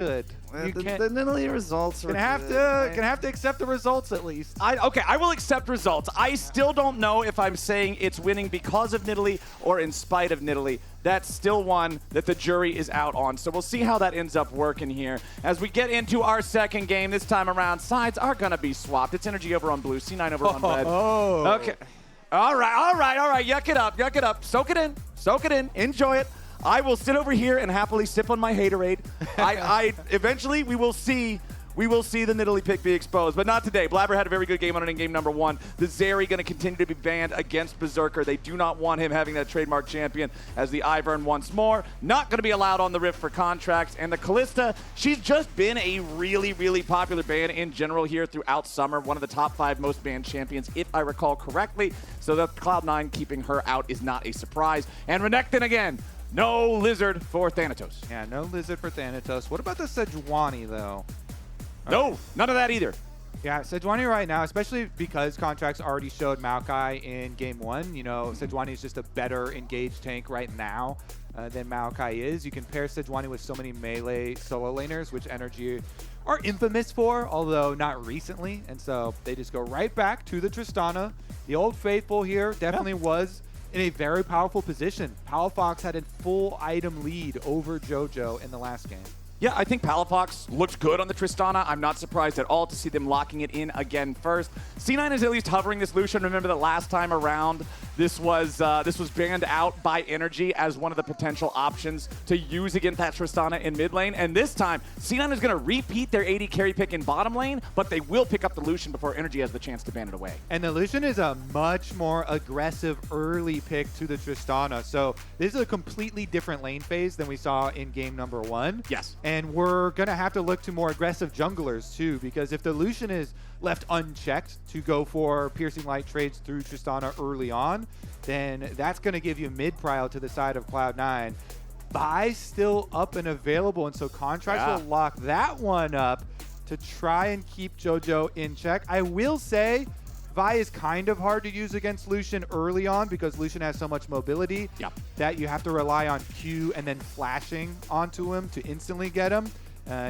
good. The Nidalee results are gonna have to accept the results at least. Okay, I will accept results. I still don't know if I'm saying it's winning because of Nidalee or in spite of Nidalee. That's still one that the jury is out on. So we'll see how that ends up working here. As we get into our second game, this time around, sides are gonna be swapped. It's NRG over on blue, C9 over on red. Okay. All right. Yuck it up. Soak it in, enjoy it. I will sit over here and happily sip on my haterade. Eventually we will see the Nidalee pick be exposed, but not today. Blaber had a very good game on it in game number 1. The Zeri going to continue to be banned against Berserker. They do not want him having that trademark champion as the Ivern once more. Not going to be allowed on the Rift for Contractz. And the Kalista, she's just been a really, really popular ban in general here throughout summer. One of the top 5 most banned champions, if I recall correctly. So that Cloud9 keeping her out is not a surprise. And Renekton again. No Lizard for Thanatos. Yeah, no Lizard for Thanatos. What about the Sejuani, though? No, none of that either. Yeah, Sejuani right now, especially because Contractz already showed Maokai in game 1. You know, Sejuani is just a better engaged tank right now than Maokai is. You can pair Sejuani with so many melee solo laners, which NRG are infamous for, although not recently. And so they just go right back to the Tristana. The old faithful here definitely was in a very powerful position. Palafox had a full item lead over Jojo in the last game. Yeah, I think Palafox looked good on the Tristana. I'm not surprised at all to see them locking it in again first. C9 is at least hovering this Lucian. Remember that last time around, this was banned out by NRG as one of the potential options to use against that Tristana in mid lane. And this time, C9 is going to repeat their AD carry pick in bottom lane, but they will pick up the Lucian before NRG has the chance to ban it away. And the Lucian is a much more aggressive early pick to the Tristana. So this is a completely different lane phase than we saw in game number 1. Yes. And we're going to have to look to more aggressive junglers, too, because if the Lucian is left unchecked to go for Piercing Light trades through Tristana early on, then that's going to give you mid-prio to the side of Cloud9. Vi still up and available, and so Contractz will lock that one up to try and keep Jojo in check. I will say Vi is kind of hard to use against Lucian early on because Lucian has so much mobility that you have to rely on Q and then flashing onto him to instantly get him.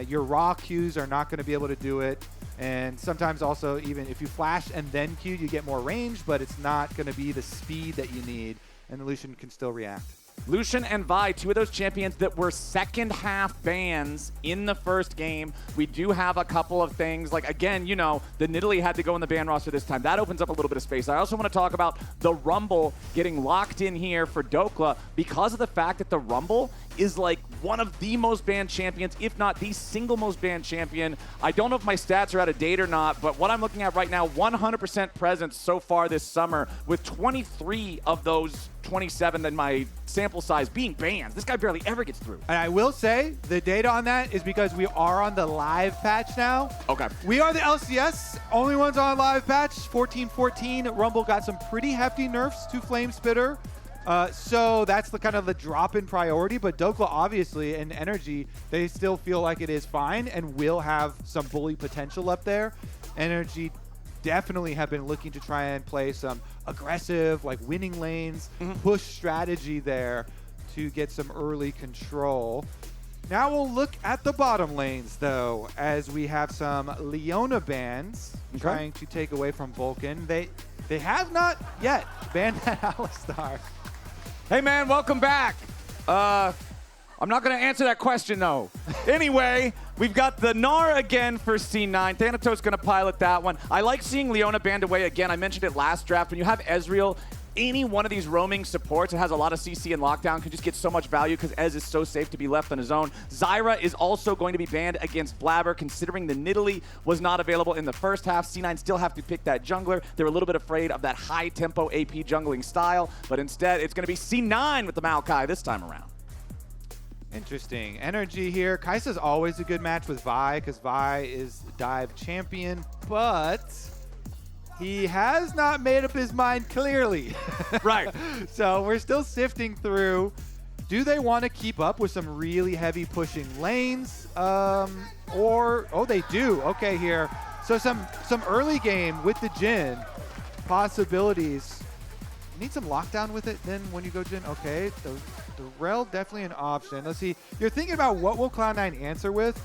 Your raw Qs are not going to be able to do it. And sometimes also, even if you flash and then Q, you get more range, but it's not going to be the speed that you need, and the Lucian can still react. Lucian and Vi, 2 of those champions that were second half bans in the first game. We do have a couple of things, like, again, you know, the Nidalee had to go in the ban roster this time. That opens up a little bit of space. I also want to talk about the Rumble getting locked in here for Dhokla because of the fact that the Rumble is like one of the most banned champions, if not the single most banned champion. I don't know if my stats are out of date or not, but what I'm looking at right now, 100% presence so far this summer, with 23 of those 27 in my sample size being banned. This guy barely ever gets through. And I will say, the data on that is because we are on the live patch now. Okay. We are the LCS, only ones on live patch, 14-14. Rumble got some pretty hefty nerfs to Flame Spitter. So that's the kind of the drop in priority, but Dhokla obviously and NRG, they still feel like it is fine and will have some bully potential up there. NRG definitely have been looking to try and play some aggressive, like winning lanes, push strategy there to get some early control. Now we'll look at the bottom lanes though, as we have some Leona bans trying to take away from Vulcan. They have not yet banned that Alistar. Hey man, welcome back. I'm not going to answer that question though. Anyway, we've got the Gnar again for C9. Thanatos going to pilot that one. I like seeing Leona banned away again. I mentioned it last draft. When you have Ezreal, any one of these roaming supports that has a lot of CC and lockdown can just get so much value because Ez is so safe to be left on his own. Zyra is also going to be banned against Blaber, considering the Nidalee was not available in the first half. C9 still have to pick that jungler. They're a little bit afraid of that high-tempo AP jungling style, but instead it's going to be C9 with the Maokai this time around. Interesting. NRG here. Kai'Sa's always a good match with Vi because Vi is dive champion, but he has not made up his mind clearly. Right. So we're still sifting through. Do they want to keep up with some really heavy pushing lanes? Oh, they do. Okay, here. So some early game with the Jhin possibilities. Need some lockdown with it then when you go Jhin. Okay, the Rell definitely an option. Let's see. You're thinking about what will Cloud9 answer with.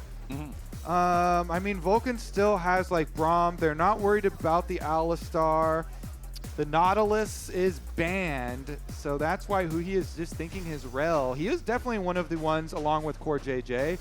I mean, Vulcan still has like Braum. They're not worried about the Alistar. The Nautilus is banned, so that's why Huhi is just thinking his Rell. He is definitely one of the ones, along with Core JJ,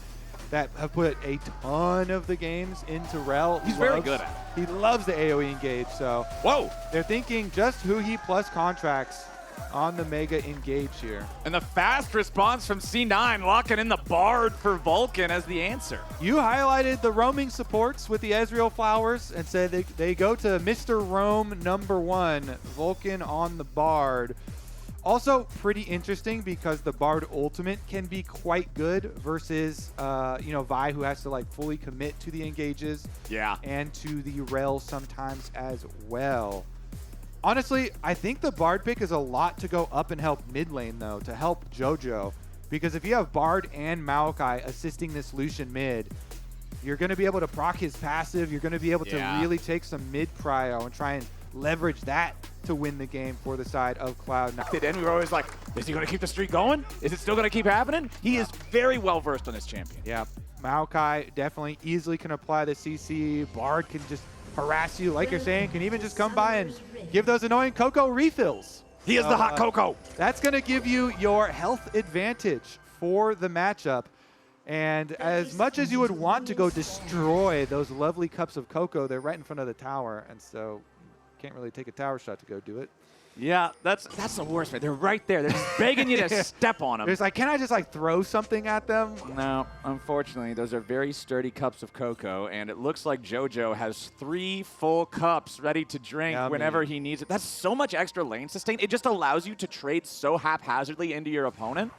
that have put a ton of the games into Rell. He's very good at it. He loves the AoE engage, so whoa, they're thinking just Huhi plus Contractz on the Mega engage here. And the fast response from C9, locking in the Bard for Vulcan as the answer. You highlighted the roaming supports with the Ezreal flowers and said they go to Mr. Roam #1, Vulcan on the Bard. Also pretty interesting because the Bard ultimate can be quite good versus Vi, who has to like fully commit to the engages. Yeah. And to the Rell sometimes as well. Honestly, I think the Bard pick is a lot to go up and help mid lane, though, to help Jojo. Because if you have Bard and Maokai assisting this Lucian mid, you're going to be able to proc his passive. You're going to be able to really take some mid prio and try and leverage that to win the game for the side of Cloud9. And we were always like, is he going to keep the streak going? Is it still going to keep happening? He is very well versed on this champion. Yeah, Maokai definitely easily can apply the CC. Bard can just harass you, like you're saying, can even just come by and give those annoying Coco refills. He is the hot Coco. That's going to give you your health advantage for the matchup. And as much as you would want to go destroy those lovely cups of cocoa, they're right in front of the tower, and so can't really take a tower shot to go do it. Yeah, that's the worst, man. They're right there. They're just begging you to step on them. It's like, can I just like throw something at them? No, unfortunately, those are very sturdy cups of cocoa, and it looks like Jojo has 3 full cups ready to drink whenever he needs it. That's so much extra lane sustain. It just allows you to trade so haphazardly into your opponent.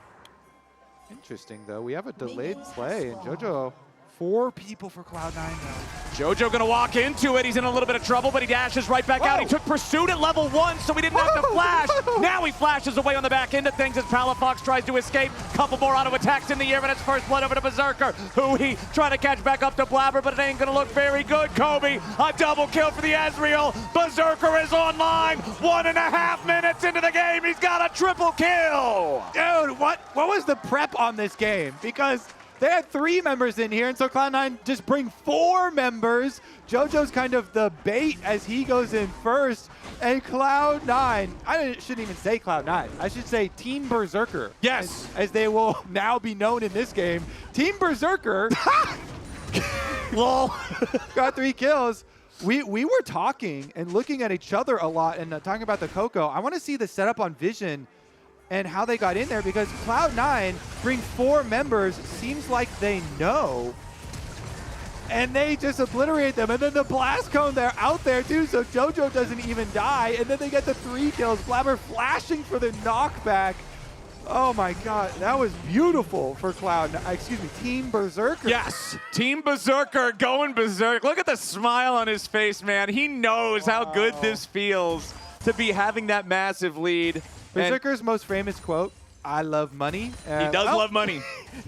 Interesting, though. We have a delayed play, and Jojo, 4 people for Cloud9 now. Jojo gonna walk into it. He's in a little bit of trouble, but he dashes right back out. He took pursuit at level 1, so he didn't have to flash. Now he flashes away on the back end of things as Palafox tries to escape. Couple more auto attacks in the air, and it's first blood over to Berserker. Huhi trying to catch back up to Blaber, but it ain't gonna look very good. Kobe, a double kill for the Ezreal. Berserker is online. 1.5 minutes into the game. He's got a triple kill. Dude, what was the prep on this game? Because they had 3 members in here, and so Cloud9 just bring 4 members. Jojo's kind of the bait as he goes in first. And Cloud9, I shouldn't even say Cloud9. I should say Team Berserker. Yes. As they will now be known in this game. Team Berserker Lol. got 3 kills. We were talking and looking at each other a lot and talking about the Coco. I want to see the setup on Vision and how they got in there, because Cloud9 bring 4 members, seems like they know, and they just obliterate them. And then the blast cone, they're out there too, so Jojo doesn't even die, and then they get the 3 kills. Blaber flashing for the knockback. Oh my god, that was beautiful for Team Berserker. Yes, Team Berserker going berserk. Look at the smile on his face, man. He knows how good this feels to be having that massive lead. Berserker's most famous quote, "I love money." He does love money.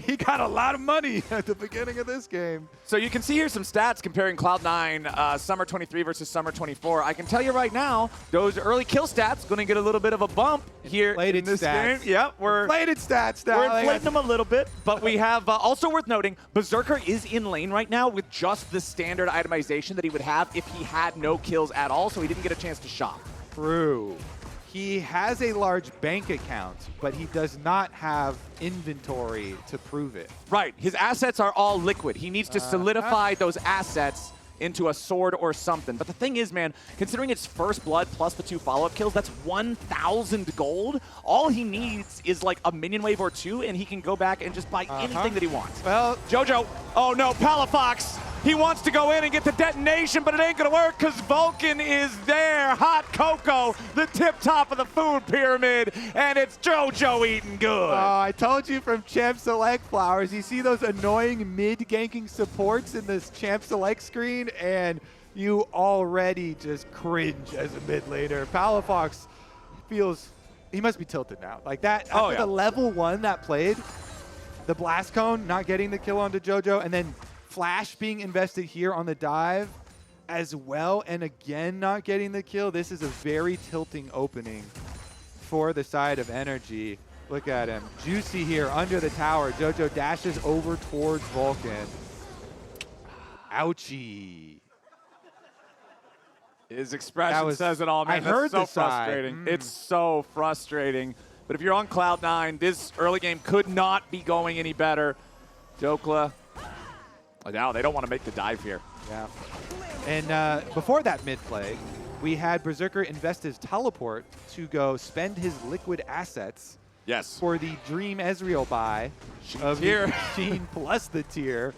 He got a lot of money at the beginning of this game. So you can see here some stats comparing Cloud9 Summer 23 versus Summer 24. I can tell you right now, those early kill stats going to get a little bit of a bump here in this game. Yeah, we're inflated stats now. We're inflating them a little bit, but we have also worth noting, Berserker is in lane right now with just the standard itemization that he would have if he had no kills at all, so he didn't get a chance to shop. True. He has a large bank account, but he does not have inventory to prove it. Right. His assets are all liquid. He needs to solidify those assets into a sword or something. But the thing is, man, considering it's first blood plus the 2 follow-up kills, that's 1,000 gold. All he needs is like a minion wave or 2, and he can go back and just buy anything that he wants. Well, Jojo, oh no, Palafox. He wants to go in and get the detonation, but it ain't gonna work because Vulcan is there. Hot cocoa, the tip top of the food pyramid, and it's Jojo eating good. I told you from Champ Select Flowers, you see those annoying mid-ganking supports in this Champ Select screen, and you already just cringe as a mid laner. Palafox feels, he must be tilted now. Like that, after the level 1 that played, the blast cone not getting the kill onto Jojo, and then Flash being invested here on the dive as well, and again not getting the kill. This is a very tilting opening for the side of NRG. Look at him. Juicy here under the tower. Jojo dashes over towards Vulcan. Ouchie. His expression says it all, man. I heard That's so frustrating. It's so frustrating. But if you're on Cloud 9, this early game could not be going any better. Dhokla. Oh, now they don't want to make the dive here. Yeah. And before that mid play, we had Berserker invest his teleport to go spend his liquid assets for the Dream Ezreal buy of the Jhin plus the tier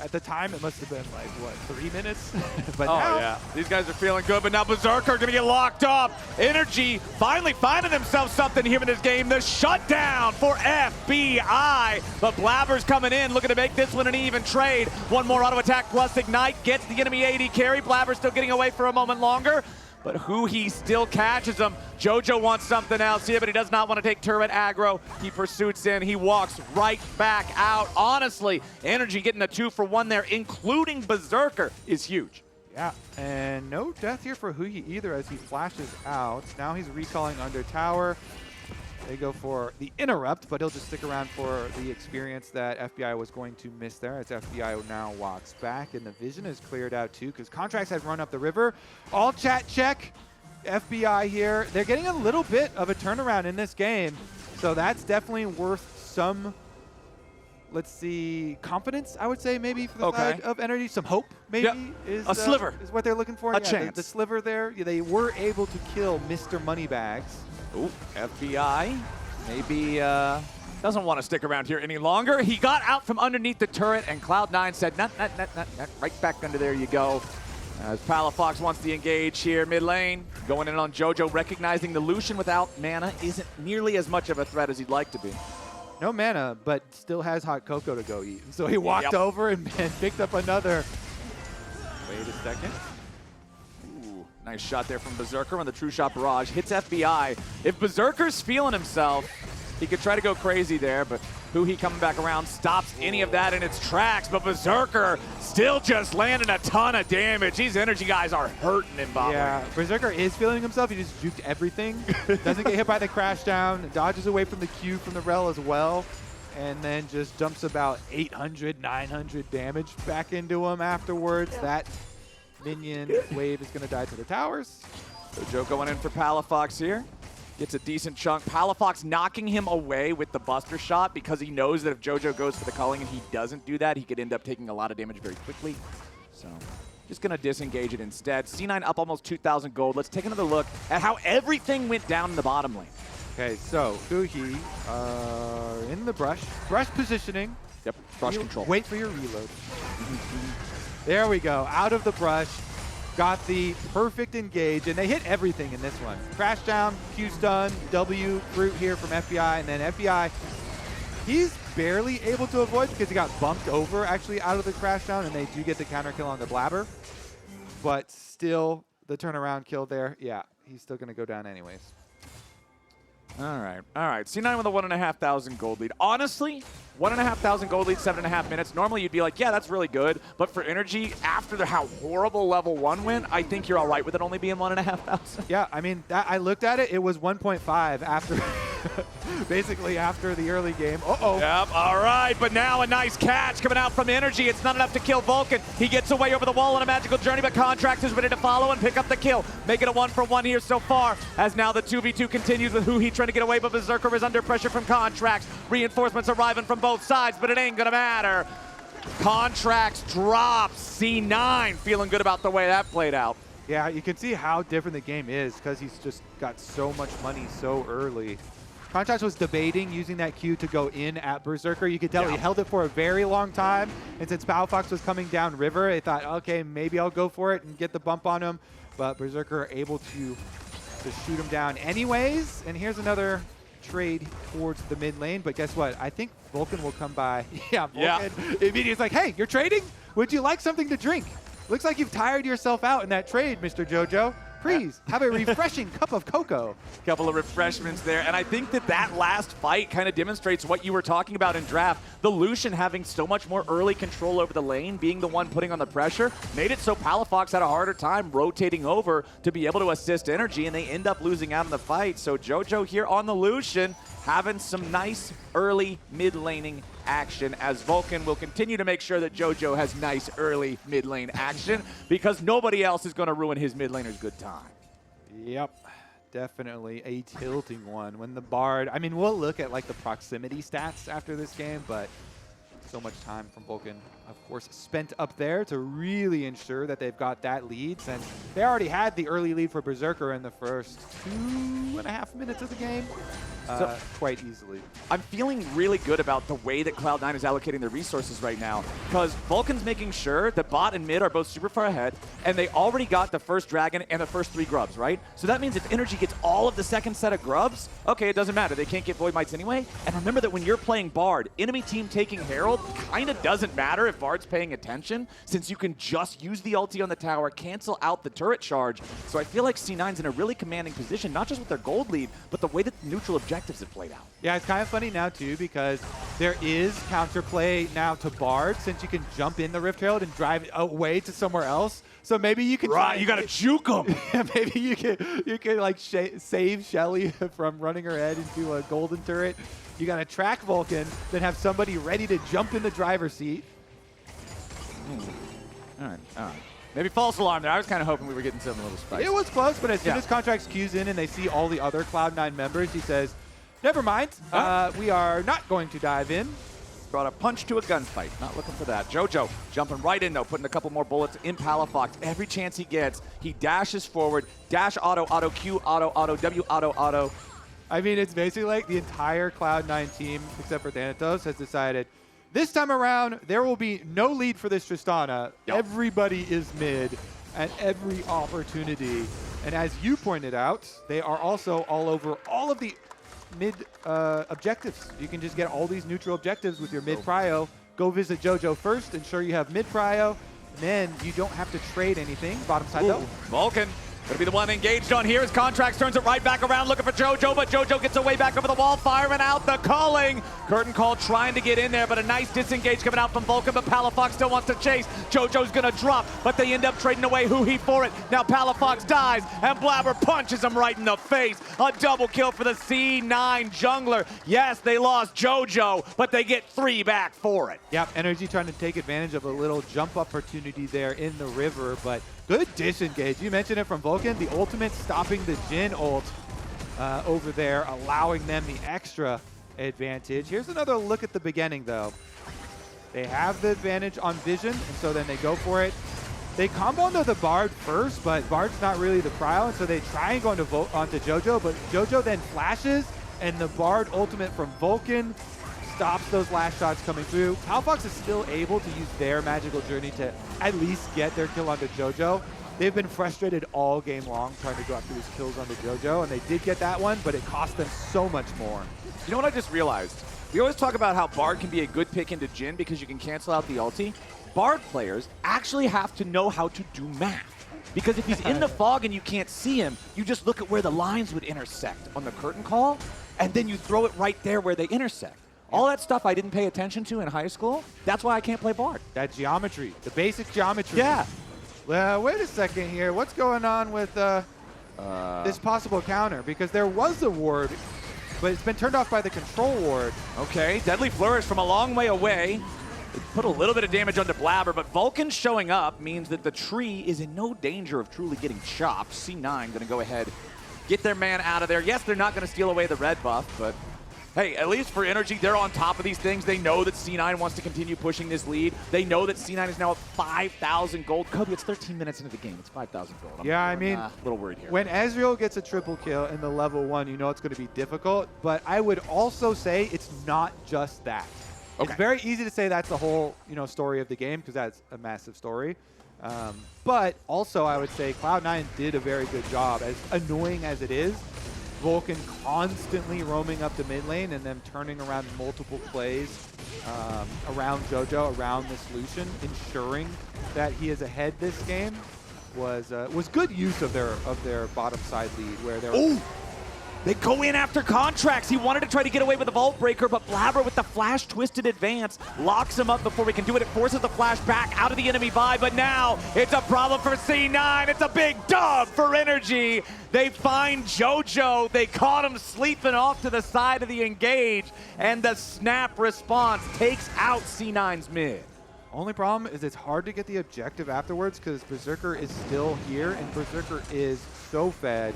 at the time, it must have been like, what, 3 minutes? But now, yeah. These guys are feeling good, but now Berserker going to get locked up. NRG finally finding themselves something here in this game. The shutdown for FBI. But Blaber's coming in, looking to make this one an even trade. One more auto attack plus ignite gets the enemy AD carry. Blaber still getting away for a moment longer. But Huhi still catches him. Jojo wants something else here, but he does not want to take turret aggro. He pursues in. He walks right back out. Honestly, NRG getting a 2-for-1 there, including Berserker, is huge. Yeah, and no death here for Huhi either as he flashes out. Now he's recalling under tower. They go for the interrupt, but he'll just stick around for the experience that FBI was going to miss there as FBI now walks back, and the vision is cleared out too because Contractz has run up the river. All chat check. FBI here. They're getting a little bit of a turnaround in this game, so that's definitely worth some, let's see, confidence, I would say, maybe for the side of NRG. Some hope, maybe, is a sliver. Is what they're looking for. A chance. The sliver there. They were able to kill Mr. Moneybags. Ooh, FBI maybe doesn't want to stick around here any longer. He got out from underneath the turret, and Cloud9 said, not, right back under there you go. As Palafox wants to engage here mid lane, going in on Jojo, recognizing the Lucian without mana isn't nearly as much of a threat as he'd like to be. No mana, but still has hot cocoa to go eat. And so he walked over and picked up another. Wait a second. Nice shot there from Berserker on the True Shot Barrage. Hits FBI. If Berserker's feeling himself, he could try to go crazy there, but Huhi coming back around stops any of that in its tracks. But Berserker still just landing a ton of damage. These NRG guys are hurting in bot lane. Yeah, Berserker is feeling himself. He just juked everything. Doesn't get hit by the crash down. Dodges away from the Q from the Rell as well. And then just dumps about 800, 900 damage back into him afterwards. That minion wave is going to die to the towers. Jojo going in for Palafox here. Gets a decent chunk. Palafox knocking him away with the Buster Shot because he knows that if Jojo goes for the culling and he doesn't do that, he could end up taking a lot of damage very quickly. So just going to disengage it instead. C9 up almost 2,000 gold. Let's take another look at how everything went down in the bottom lane. Okay, so Huhi in the brush. Brush positioning. Yep, brush control. Wait for your reload. There we go, out of the brush, got the perfect engage, and they hit everything in this one. Crash down, Q stun, W, fruit here from FBI, and then FBI, he's barely able to avoid because he got bumped over actually out of the crash down, and they do get the counter kill on the Blaber. But still, the turnaround kill there, yeah, he's still gonna go down anyways. All right. C9 with a 1,500 gold lead. Honestly, 1,500 gold lead, 7.5 minutes. Normally you'd be like, yeah, that's really good. But for NRG, after how horrible level 1 went, I think you're all right with it only being 1,500. Yeah, I mean, I looked at it. It was 1.5 after, basically after the early game. Uh-oh. Yep, all right. But now a nice catch coming out from NRG. It's not enough to kill Vulcan. He gets away over the wall on a magical journey, but Contractz is ready to follow and pick up the kill. Make it a 1-for-1 here so far, as now the 2v2 continues with Huhi trying to get away, but Berserker is under pressure from Contractz. Reinforcements arriving from both sides, but it ain't gonna matter. Contractz drops. C9 feeling good about the way that played out. Yeah, you can see how different the game is because he's just got so much money so early. Contractz was debating using that Q to go in at Berserker. You could tell he held it for a very long time, and since Palafox was coming down river, they thought, okay, maybe I'll go for it and get the bump on him, but Berserker able to shoot him down anyways. And here's another trade towards the mid lane, but guess what? I think Vulcan will come by. Vulcan immediately is like, hey, you're trading? Would you like something to drink? Looks like you've tired yourself out in that trade, Mr. Jojo. Please, have a refreshing cup of cocoa. Couple of refreshments there, and I think that last fight kind of demonstrates what you were talking about in draft. The Lucian having so much more early control over the lane, being the one putting on the pressure, made it so Palafox had a harder time rotating over to be able to assist NRG, and they end up losing out in the fight. So Jojo here on the Lucian, having some nice early mid laning action, as Vulcan will continue to make sure that Jojo has nice early mid lane action because nobody else is going to ruin his mid laner's good time. Yep. Definitely a tilting one. When the Bard, I mean, we'll look at like the proximity stats after this game, but so much time from Vulcan, of course, spent up there to really ensure that they've got that lead, since they already had the early lead for Berserker in the first 2.5 minutes of the game. Quite easily. I'm feeling really good about the way that Cloud9 is allocating their resources right now, because Vulcan's making sure that bot and mid are both super far ahead, and they already got the first dragon and the first 3 grubs, right? So that means if NRG gets all of the second set of grubs, okay, it doesn't matter. They can't get Void Mites anyway. And remember that when you're playing Bard, enemy team taking Herald kind of doesn't matter if Bard's paying attention, since you can just use the ulti on the tower, cancel out the turret charge. So I feel like C9's in a really commanding position, not just with their gold lead, but the way that the neutral objectives have played out. Yeah, it's kind of funny now too, because there is counterplay now to Bard, since you can jump in the Rift Herald and drive away to somewhere else. So maybe you can you gotta juke them. Yeah, maybe you can like save Shelly from running her head into a golden turret. You gotta track Vulcan, then have somebody ready to jump in the driver's seat. All right. Maybe false alarm there. I was kind of hoping we were getting something a little spicy. It was close, but as soon as Contractz cues in and they see all the other Cloud9 members, he says, never mind, we are not going to dive in. Brought a punch to a gunfight. Not looking for that. Jojo jumping right in, though, putting a couple more bullets in Palafox. Every chance he gets, he dashes forward, dash auto, auto, Q, auto, auto, W, auto, auto. I mean, it's basically like the entire Cloud9 team, except for Thanatos, has decided this time around, there will be no lead for this Tristana. Yep. Everybody is mid at every opportunity. And as you pointed out, they are also all over all of the mid objectives. You can just get all these neutral objectives with your mid prio. Go visit Jojo first, ensure you have mid prio, and then you don't have to trade anything. Bottom side though. Vulcan gonna be the one engaged on here as Contractz turns it right back around looking for Jojo, but Jojo gets away back over the wall, firing out the calling. Curtain call trying to get in there, but a nice disengage coming out from Vulcan, but Palafox still wants to chase. Jojo's gonna drop, but they end up trading away Huhi for it. Now Palafox dies, and Blaber punches him right in the face. A double kill for the C9 jungler. Yes, they lost Jojo, but they get 3 back for it. Yep, NRG trying to take advantage of a little jump opportunity there in the river, but good disengage. You mentioned it from Vulcan, the ultimate stopping the Jhin ult over there, allowing them the extra advantage. Here's another look at the beginning, though. They have the advantage on vision, and so then they go for it. They combo onto the Bard first, but Bard's not really the prio, and so they try and go onto Jojo, but Jojo then flashes, and the Bard ultimate from Vulcan stops those last shots coming through. Palafox is still able to use their magical journey to at least get their kill onto Jojo. They've been frustrated all game long trying to go after these kills onto Jojo, and they did get that one, but it cost them so much more. You know what I just realized? We always talk about how Bard can be a good pick into Jhin because you can cancel out the ulti. Bard players actually have to know how to do math. Because if he's in the fog and you can't see him, you just look at where the lines would intersect on the curtain call, and then you throw it right there where they intersect. All that stuff I didn't pay attention to in high school, that's why I can't play Bard. That geometry, the basic geometry. Yeah. Wait a second here. What's going on with this possible counter? Because there was a ward, but it's been turned off by the control ward. Okay, Deadly Flourish from a long way away. It put a little bit of damage onto Blaber, but Vulcan showing up means that the tree is in no danger of truly getting chopped. C9 going to go ahead, get their man out of there. Yes, they're not going to steal away the red buff, but hey, at least for NRG, they're on top of these things. They know that C9 wants to continue pushing this lead. They know that C9 is now at 5,000 gold. Kobe, it's 13 minutes into the game. It's 5,000 gold. I mean, a little worried here. When Ezreal gets a triple kill in the level 1, you know it's going to be difficult. But I would also say it's not just that. Okay. It's very easy to say that's the whole story of the game, because that's a massive story. But also I would say Cloud9 did a very good job. As annoying as it is, Vulcan constantly roaming up the mid lane and then turning around multiple plays around Jojo, around this Lucian, ensuring that he is ahead this game was good use of their bottom side lead, where they're They go in after Contractz. He wanted to try to get away with the Vault Breaker, but Blaber with the flash twisted advance locks him up before we can do it. It forces the flash back out of the enemy vibe, but now it's a problem for C9. It's a big dub for NRG. They find Jojo. They caught him sleeping off to the side of the engage, and the snap response takes out C9's mid. Only problem is it's hard to get the objective afterwards because Berserker is still here, and Berserker is so fed.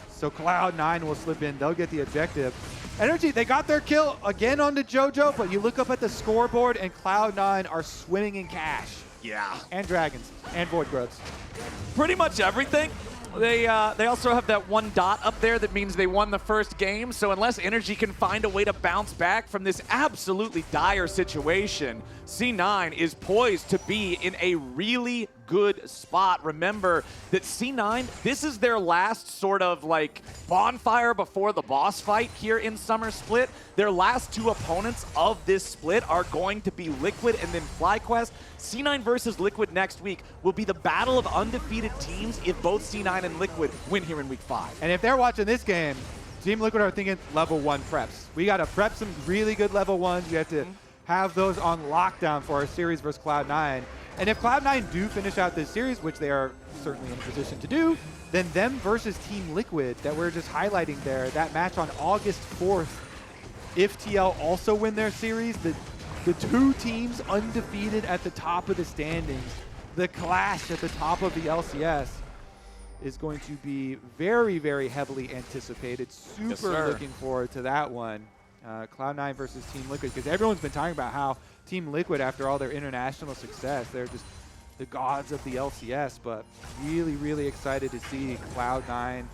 So Cloud9 will slip in. They'll get the objective. NRG, they got their kill again onto Jojo, but you look up at the scoreboard and Cloud9 are swimming in cash. Yeah. And dragons. And void grubs. Pretty much everything. They also have that one dot up there that means they won the first game. So unless NRG can find a way to bounce back from this absolutely dire situation, C9 is poised to be in a really good spot. Remember that C9, this is their last sort of like bonfire before the boss fight here in Summer Split. Their last two opponents of this split are going to be Liquid and then FlyQuest. C9 versus Liquid next week will be the battle of undefeated teams if both C9 and Liquid win here in week 5. And if they're watching this game, Team Liquid are thinking level 1 preps. We got to prep some really good level 1s. We have to have those on lockdown for our series versus Cloud9. And if Cloud9 do finish out this series, which they are certainly in a position to do, then them versus Team Liquid that we're just highlighting there, that match on August 4th, if TL also win their series, the two teams undefeated at the top of the standings, the clash at the top of the LCS is going to be very, very heavily anticipated. Super looking forward to that one. Cloud9 versus Team Liquid, because everyone's been talking about how Team Liquid, after all their international success, they're just the gods of the LCS, but really, really excited to see Cloud9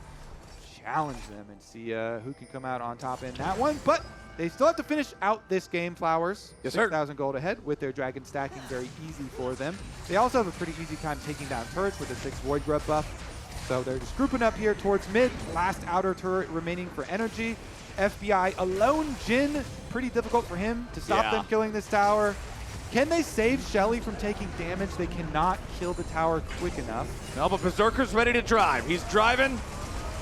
challenge them and see who can come out on top in that one. But they still have to finish out this game, Flowers. Yes, sir. 6,000 gold ahead with their dragon stacking very easy for them. They also have a pretty easy time taking down turrets with a 6 Void Grub buff. So they're just grouping up here towards mid. Last outer turret remaining for NRG. FBI alone. Jhin, pretty difficult for him to stop them killing this tower. Can they save Shelly from taking damage? They cannot kill the tower quick enough. No, but Berserker's ready to drive. He's driving.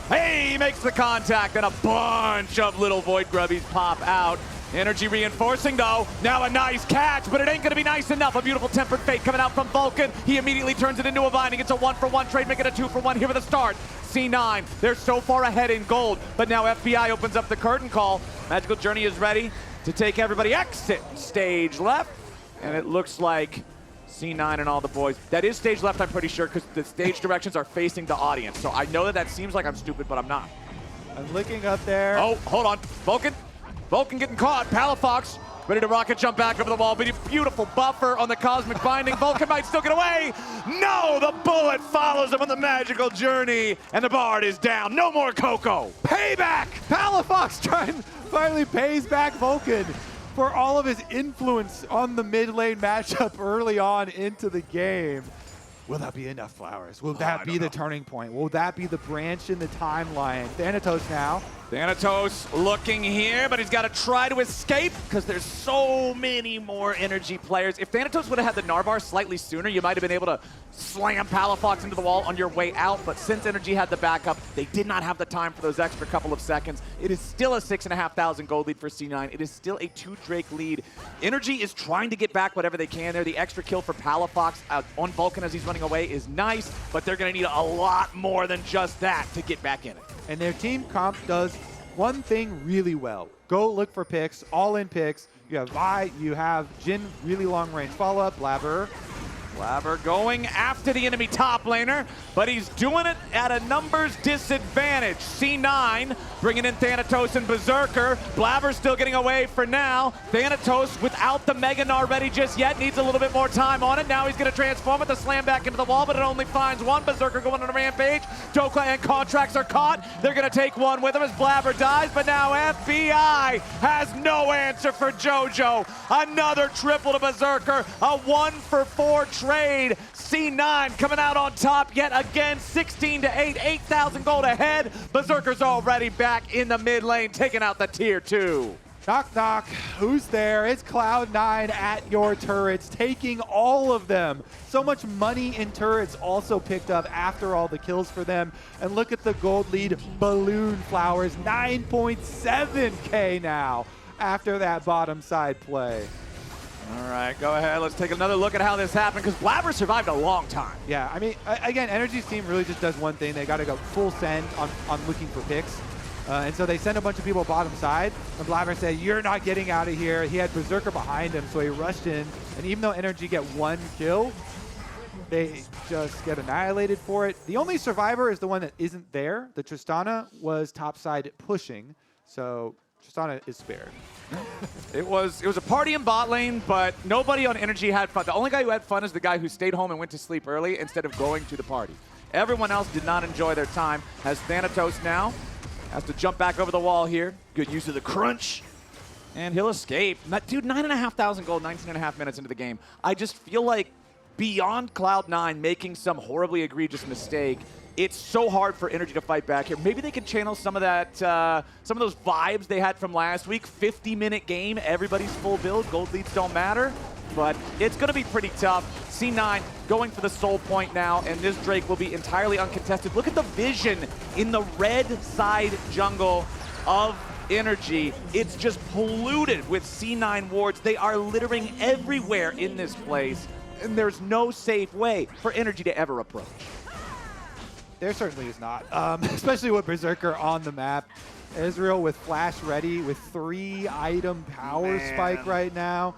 Hey, he makes the contact, and a bunch of little Void Grubbies pop out. NRG reinforcing, though. Now a nice catch, but it ain't going to be nice enough. A beautiful Tempered Fate coming out from Vulcan. He immediately turns it into a binding. It's a 1-for-1 trade, making a 2-for-1 here for the start. C9, they're so far ahead in gold, but now FBI opens up the curtain call. Magical Journey is ready to take everybody. Exit stage left, and it looks like C9 and all the boys. That is stage left, I'm pretty sure, because the stage directions are facing the audience. So I know that that seems like I'm stupid, but I'm not. I'm looking up there. Oh, hold on. Vulcan getting caught. Palafox ready to rocket jump back over the wall. Beautiful buffer on the Cosmic Binding. Vulcan might still get away. No, the bullet follows him on the Magical Journey, and the Bard is down. No more Coco. Payback! Palafox finally pays back Vulcan for all of his influence on the mid lane matchup early on into the game. Will that be enough, Flowers? Will that be the turning point? Will that be the branch in the timeline? Thanatos now. Thanatos looking here, but he's got to try to escape because there's so many more NRG players. If Thanatos would have had the Narbar slightly sooner, you might have been able to slam Palafox into the wall on your way out, but since NRG had the backup, they did not have the time for those extra couple of seconds. It is still a 6,500 gold lead for C9. It is still a 2 Drake lead. NRG is trying to get back whatever they can there. The extra kill for Palafox on Vulcan as he's running away is nice, but they're going to need a lot more than just that to get back in it. And their team comp does one thing really well. Go look for picks, all-in picks. You have Vi, you have Jhin, really long-range follow-up, Blaber going after the enemy top laner, but he's doing it at a numbers disadvantage. C9 bringing in Thanatos and Berserker. Blaber still getting away for now. Thanatos without the Mega Gnar ready just yet, needs a little bit more time on it. Now he's going to transform with the slam back into the wall, but it only finds one. Berserker going on a rampage. Dhokla and Contractz are caught. They're going to take one with him as Blaber dies, but now FBI has no answer for Jojo. Another triple to Berserker, a 1-for-4 trade. C9 coming out on top yet again, 16-8, 8,000 gold ahead. Berserker's already back in the mid lane, taking out the tier 2. Knock, knock. Who's there? It's Cloud9 at your turrets, taking all of them. So much money in turrets also picked up after all the kills for them. And look at the gold lead, Balloon Flowers, 9.7K now after that bottom side play. All right, go ahead. Let's take another look at how this happened, because Blaber survived a long time. Yeah, I mean, again, NRG's team really just does one thing. They got to go full send on looking for picks. And so they send a bunch of people bottom side, and Blaber said, "You're not getting out of here." He had Berserker behind him, so he rushed in. And even though NRG get one kill, they just get annihilated for it. The only survivor is the one that isn't there. The Tristana was topside pushing, so Tristana is spared. It was a party in bot lane, but nobody on NRG had fun. The only guy who had fun is the guy who stayed home and went to sleep early instead of going to the party. Everyone else did not enjoy their time. Has Thanatos now. Has to jump back over the wall here. Good use of the crunch. And he'll escape. Dude, 9,500 gold, 19.5 minutes into the game. I just feel like beyond Cloud9 making some horribly egregious mistake, it's so hard for NRG to fight back here. Maybe they can channel some of that, some of those vibes they had from last week. 50-minute game, everybody's full build, gold leads don't matter. But it's going to be pretty tough. C9 going for the soul point now, and this Drake will be entirely uncontested. Look at the vision in the red side jungle of NRG. It's just polluted with C9 wards. They are littering everywhere in this place, and there's no safe way for NRG to ever approach. There certainly is not, especially with Berserker on the map. Ezreal with flash ready with 3-item power spike right now.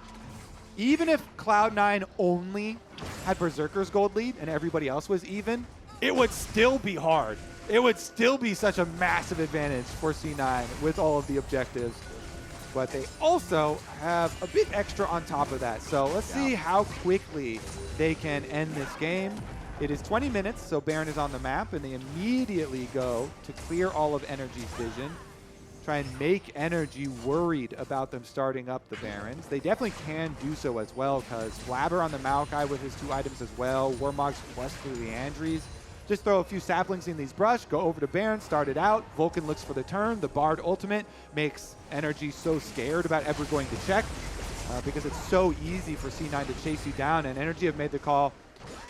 Even if Cloud9 only had Berserker's gold lead and everybody else was even, it would still be hard. It would still be such a massive advantage for C9 with all of the objectives. But they also have a bit extra on top of that. So let's see how quickly they can end this game. It is 20 minutes, so Baron is on the map, and they immediately go to clear all of NRG's vision. Try and make NRG worried about them starting up the Barons. They definitely can do so as well, because Blaber on the Maokai with his 2 items as well, Warmog's plus 3 Leandries. Just throw a few saplings in these brush, go over to Baron, start it out. Vulcan looks for the turn. The Bard ultimate makes NRG so scared about ever going to check, because it's so easy for C9 to chase you down, and NRG have made the call,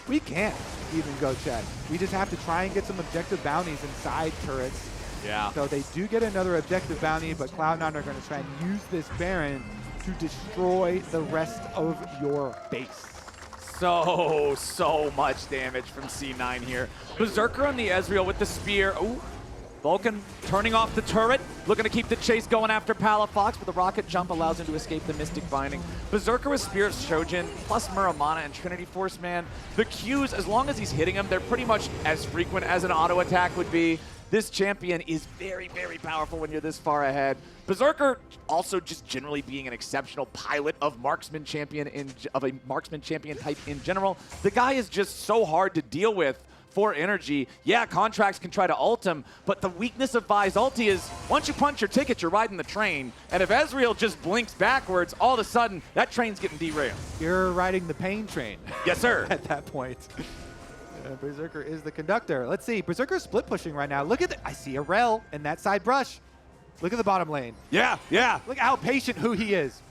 we can't even go check. We just have to try and get some objective bounties inside turrets. Yeah. So they do get another objective bounty, but Cloud9 are going to try and use this Baron to destroy the rest of your base. So much damage from C9 here. Berserker on the Ezreal with the spear. Ooh. Vulcan turning off the turret, looking to keep the chase going after Palafox, but the rocket jump allows him to escape the Mystic Binding. Berserker with Spear of Shojin, plus Muramana and Trinity Force, man. The Qs, as long as he's hitting them, they're pretty much as frequent as an auto attack would be. This champion is very, very powerful when you're this far ahead. Berserker also just generally being an exceptional pilot of a marksman champion type in general. The guy is just so hard to deal with for NRG. Yeah, Contractz can try to ult him, but the weakness of Vi's ulti is once you punch your ticket, you're riding the train. And if Ezreal just blinks backwards, all of a sudden, that train's getting derailed. You're riding the pain train. Yes, sir. At that point. Berserker is the conductor. Let's see. Berserker's split pushing right now. Look at I see a Rell in that side brush. Look at the bottom lane. Yeah. Look at how patient Huhi is.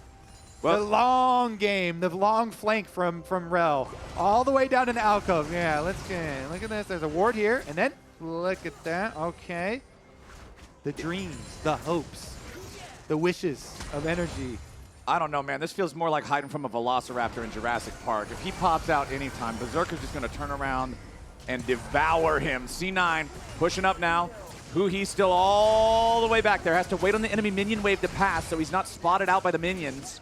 Well, the long game, the long flank from Rell, all the way down in the alcove. Yeah, let's get, look at this. There's a ward here, and then look at that. Okay. The dreams, the hopes, the wishes of NRG. I don't know, man. This feels more like hiding from a velociraptor in Jurassic Park. If he pops out anytime, Berserker's just going to turn around and devour him. C9 pushing up now. Huhi still all the way back there. Has to wait on the enemy minion wave to pass, so he's not spotted out by the minions.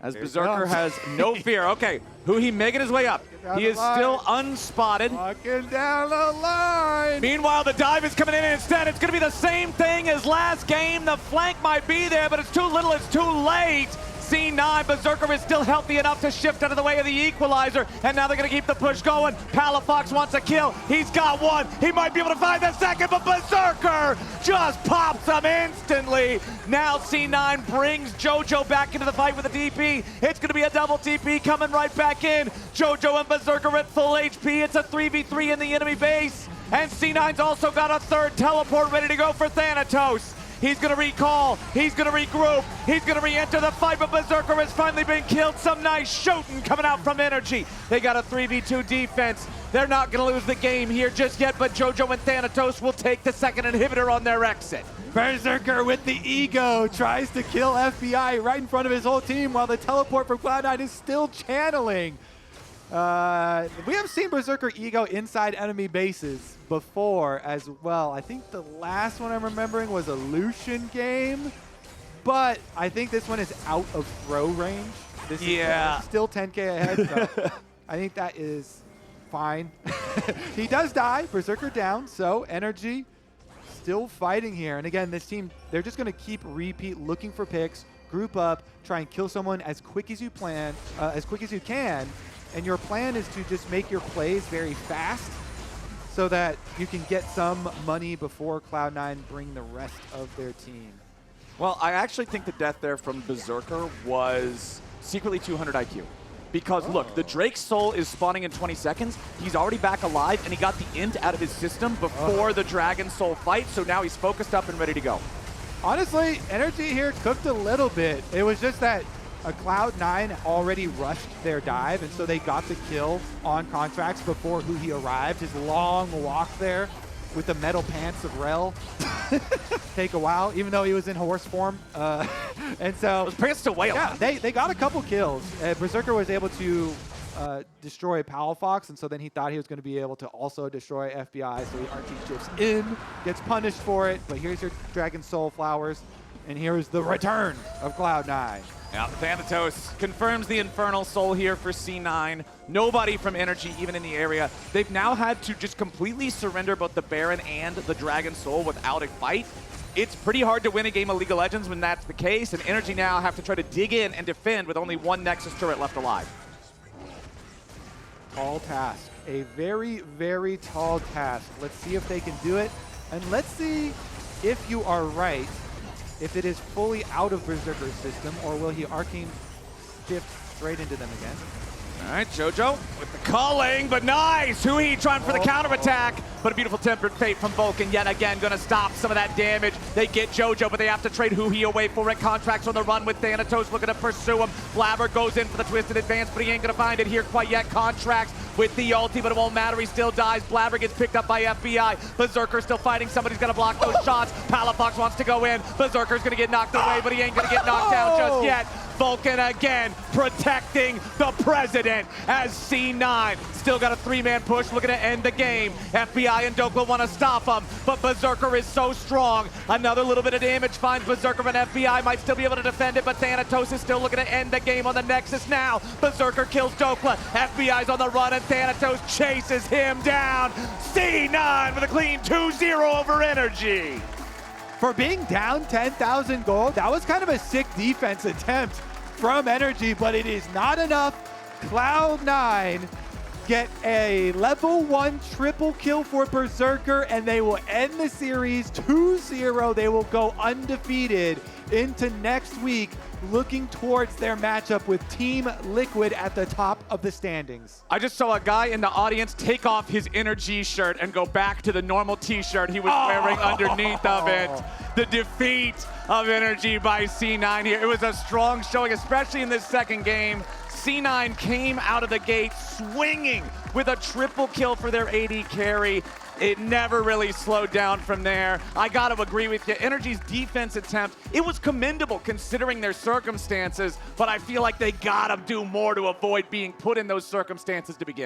As Berserker has no fear. Okay, Huhi making his way up. He is still unspotted. Walking down the line. Meanwhile, the dive is coming in instead. It's going to be the same thing as last game. The flank might be there, but it's too little, it's too late. C9, Berserker is still healthy enough to shift out of the way of the equalizer, and now they're going to keep the push going. Palafox wants a kill. He's got one. He might be able to find the second, but Berserker just pops him instantly. Now C9 brings Jojo back into the fight with a DP. It's going to be a double TP coming right back in. Jojo and Berserker at full HP. It's a 3v3 in the enemy base, and C9's also got a third teleport ready to go for Thanatos. He's going to recall. He's going to regroup. He's going to re-enter the fight, but Berserker has finally been killed. Some nice shooting coming out from NRG. They got a 3v2 defense. They're not going to lose the game here just yet, but Jojo and Thanatos will take the second inhibitor on their exit. Berserker with the ego tries to kill FBI right in front of his whole team while the teleport from Cloud9 is still channeling. We have seen Berserker ego inside enemy bases before as well. I think the last one I'm remembering was a Lucian game, but I think this one is out of throw range. This is still 10K ahead, so I think that is fine. He does die, Berserker down, so NRG still fighting here. And again, this team, they're just going to keep looking for picks, group up, try and kill someone as quick as you can. And your plan is to just make your plays very fast so that you can get some money before Cloud9 bring the rest of their team. Well, I actually think the death there from Berserker was secretly 200 IQ. Because look, the Drake's soul is spawning in 20 seconds. He's already back alive, and he got the int out of his system before the Dragon Soul fight, so now he's focused up and ready to go. Honestly, NRG here cooked a little bit. It was just that Cloud9 already rushed their dive, and so they got the kill on Contractz before Huhi arrived. His long walk there with the metal pants of Rell take a while, even though he was in horse form. And so those pants still weigh a lot. They got a couple kills. Berserker was able to destroy Palafox, and so then he thought he was going to be able to also destroy FBI, so he RT shifts in, gets punished for it, but here's your Dragon Soul Flowers, and here's the return of Cloud9. Yeah, Thanatos confirms the Infernal Soul here for C9. Nobody from NRG even in the area. They've now had to just completely surrender both the Baron and the Dragon Soul without a fight. It's pretty hard to win a game of League of Legends when that's the case, and NRG now have to try to dig in and defend with only one Nexus turret left alive. Tall task. A very, very tall task. Let's see if they can do it, and let's see if you are right. If it is fully out of Berserker's system, or will he arcane shift straight into them again? All right, Jojo with the culling, but nice! Huhi trying for the counterattack, but a beautiful Tempered Fate from Vulcan yet again, gonna stop some of that damage. They get Jojo, but they have to trade Huhi away for it. Contractz on the run with Thanatos looking to pursue him. Blaber goes in for the twisted advance, but he ain't gonna find it here quite yet. Contractz with the ulti, but it won't matter, he still dies. Blaber gets picked up by FBI. Berserker still fighting, somebody's gonna block those shots. Palafox wants to go in. Berserker's gonna get knocked away, but he ain't gonna get knocked down just yet. Vulcan again protecting the president as C9 still got a three-man push looking to end the game. FBI and Dhokla want to stop him, but Berserker is so strong. Another little bit of damage finds Berserker, and FBI might still be able to defend it, but Thanatos is still looking to end the game on the Nexus now. Berserker kills Dhokla. FBI's on the run, and Thanatos chases him down. C9 with a clean 2-0 over NRG. For being down 10,000 gold, that was kind of a sick defense attempt from NRG, but it is not enough. Cloud9 get a level 1 triple kill for Berserker, and they will end the series 2-0. They will go undefeated into next week, looking towards their matchup with Team Liquid at the top of the standings. I just saw a guy in the audience take off his NRG shirt and go back to the normal t-shirt he was wearing underneath of it. The defeat of NRG by C9 here. It was a strong showing, especially in this second game. C9 came out of the gate swinging with a triple kill for their AD carry. It never really slowed down from there. I got to agree with you. NRG's defense attempt, it was commendable considering their circumstances, but I feel like they got to do more to avoid being put in those circumstances to begin.